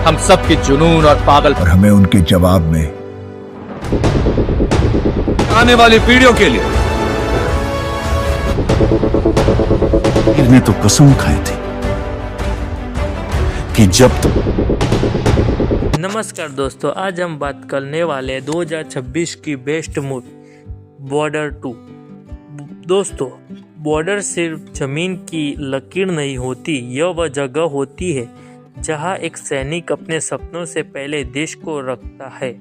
हम सब के जुनून और पागल और हमें उनके जवाब में आने वाली पीढ़ियों के लिए वीर ने तो कसम खाई थी कि जब नमस्कार दोस्तों, आज हम बात करने वाले हैं 2026 की बेस्ट मूवी बॉर्डर 2। दोस्तों, बॉर्डर सिर्फ जमीन की लकीर नहीं होती, यह वह जगह होती है जहां एक सैनिक अपने सपनों से पहले देश को रखता है।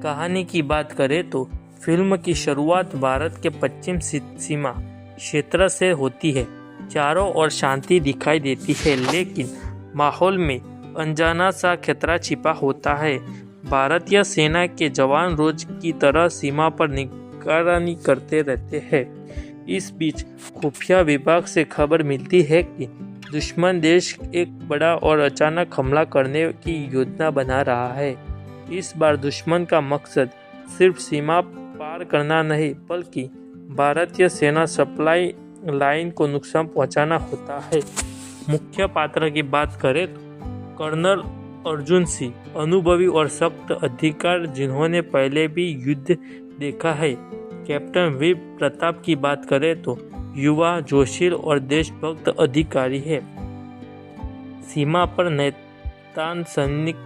कहानी की बात करें तो फिल्म की शुरुआत भारत के पश्चिम सीमा क्षेत्र से होती है। चारों ओर शांति दिखाई देती है, लेकिन माहौल में अनजाना सा खतरा छिपा होता है। भारतीय सेना के जवान रोज की तरह सीमा पर निगरानी करते रहते हैं। इस बीच खुफिया विभाग से खबर मिलती है कि दुश्मन देश एक बड़ा और अचानक हमला करने की योजना बना रहा है। इस बार दुश्मन का मकसद सिर्फ सीमा पार करना नहीं, बल्कि भारतीय सेना सप्लाई लाइन को नुकसान पहुंचाना होता है। मुख्य पात्र की बात करें तो कर्नल अर्जुन सिंह, अनुभवी और सख्त अधिकारी जिन्होंने पहले भी युद्ध देखा है। कैप्टन वीर प्रताप की बात करें तो युवा, जोशील और देशभक्त अधिकारी है। सीमा पर तैनात सैनिक,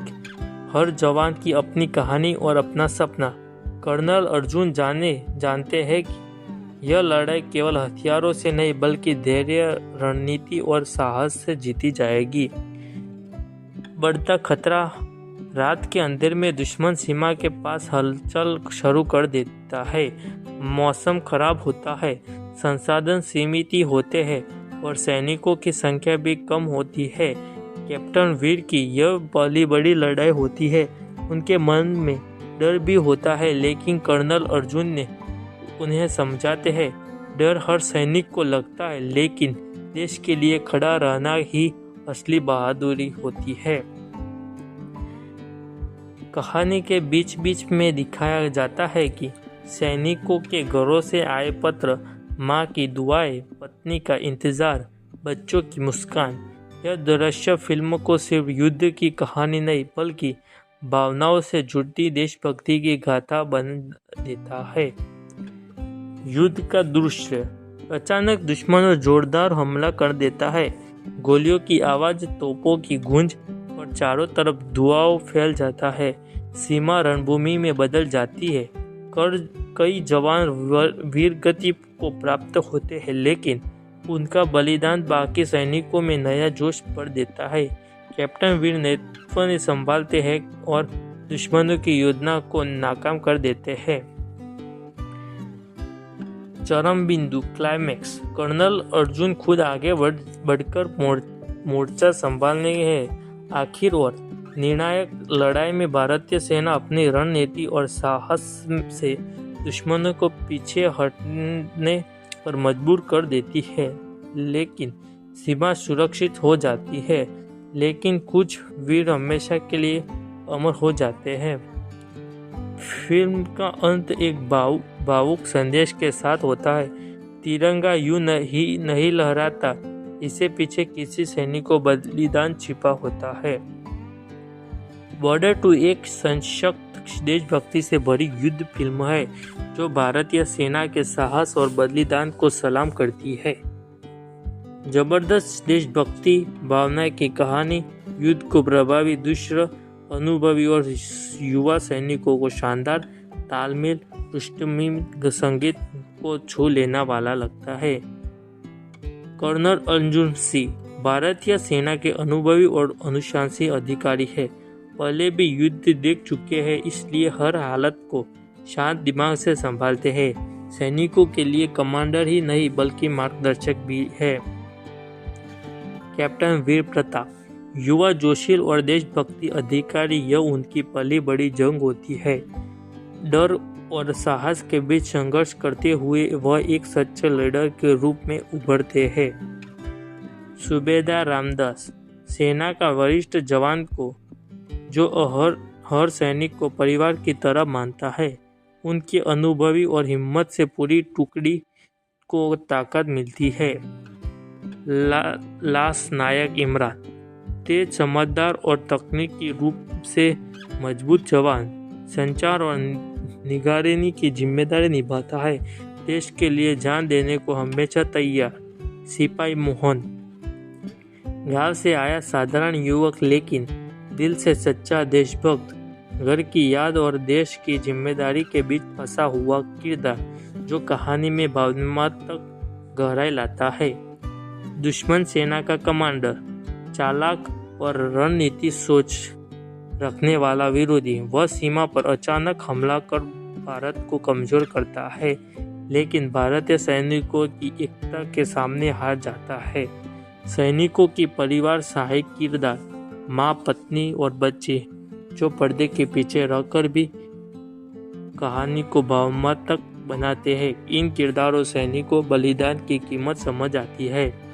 हर जवान की अपनी कहानी और अपना सपना। कर्नल अर्जुन जानते हैं कि यह लड़ाई केवल हथियारों से नहीं, बल्कि धैर्य, रणनीति और साहस से जीती जाएगी। बढ़ता खतरा, रात के अंधेरे में दुश्मन सीमा के पास हलचल शुरू कर देता है। मौसम खराब होता है, संसाधन सीमित होते हैं और सैनिकों की संख्या भी कम होती है। कैप्टन वीर की यह पहली बड़ी लड़ाई होती है। उनके मन में डर भी होता है, लेकिन कर्नल अर्जुन ने उन्हें समझाते हैं, डर हर सैनिक को लगता है, लेकिन देश के लिए खड़ा रहना ही असली बहादुरी होती है। कहानी के बीच बीच में दिखाया जाता है कि सैनिकों के घरों से आए पत्र, माँ की दुआएं, पत्नी का इंतजार, बच्चों की मुस्कान। यह दृश्य फिल्म को सिर्फ युद्ध की कहानी नहीं, बल्कि भावनाओं से जुड़ती देशभक्ति की गाथा बन देता है। युद्ध का दृश्य, अचानक दुश्मन जोरदार हमला कर देता है। गोलियों की आवाज, तोपों की गूंज और चारों तरफ धुआं फैल जाता है। सीमा रणभूमि में बदल जाती है। कई जवान वीर गति को प्राप्त होते हैं, लेकिन उनका बलिदान बाकी सैनिकों में नया जोश भर देता है। कैप्टन वीर नेतृत्व संभालते हैं और दुश्मनों की योजना को नाकाम कर देते हैं। चरम बिंदु, क्लाइमैक्स, कर्नल अर्जुन खुद आगे बढ़कर मोर्चा संभालने हैं। आखिर और निर्णायक लड़ाई में भारतीय सेना अपनी रणनीति और साहस से दुश्मनों को पीछे हटने पर मजबूर कर देती है, लेकिन सीमा सुरक्षित हो जाती है। लेकिन कुछ वीर हमेशा के लिए अमर हो जाते हैं। फिल्म का अंत एक भावुक संदेश के साथ होता है। तिरंगा यूं नहीं लहराता, इससे पीछे किसी सैनिक को बलिदान छिपा होता है। बॉर्डर 2 एक सशक्त देशभक्ति से भरी युद्ध फिल्म है, जो भारतीय सेना के साहस और बलिदान को सलाम करती है। जबरदस्त देशभक्ति भावना की कहानी, युद्ध को प्रभावी दृश्य, अनुभवी और युवा सैनिकों को शानदार तालमेल, पृष्ठभूमि संगीत को छू लेने वाला लगता है। कर्नल अर्जुन सिंह भारतीय सेना के अनुभवी और अनुशासित अधिकारी है। पहले भी युद्ध देख चुके हैं, इसलिए हर हालत को शांत दिमाग से संभालते हैं। सैनिकों के लिए कमांडर ही नहीं, बल्कि मार्गदर्शक भी है। कैप्टन वीर प्रताप युवा, जोशील और देशभक्ति अधिकारी, यह उनकी पहली बड़ी जंग होती है। डर और साहस के बीच संघर्ष करते हुए वह एक सच्चे लीडर के रूप में उभरते हैं। सूबेदार रामदास सेना का वरिष्ठ जवान को जो हर सैनिक को परिवार की तरह मानता है। उनकी अनुभवी और हिम्मत से पूरी टुकड़ी को ताकत मिलती है। लास नायक इमरान तेज, समझदार और तकनीकी रूप से मजबूत जवान, संचार और निगरानी की जिम्मेदारी निभाता है। देश के लिए जान देने को हमेशा तैयार सिपाही मोहन। गांव से आया साधारण युवक लेकिन दिल से सच्चा देशभक्त, घर की याद और देश की जिम्मेदारी के बीच फंसा हुआ किरदार जो कहानी में भावनात्मक गहराई लाता है। दुश्मन सेना का कमांडर, चालाक और रणनीति सोच रखने वाला विरोधी, वह सीमा पर अचानक हमला कर भारत को कमजोर करता है, लेकिन भारतीय सैनिकों की एकता के सामने हार जाता है। सैनिकों की परिवार सहायक किरदार, माँ, पत्नी और बच्चे जो पर्दे के पीछे रहकर भी कहानी को भावनात्मक बनाते हैं। इन किरदारों सैनिकों बलिदान की कीमत समझ आती है।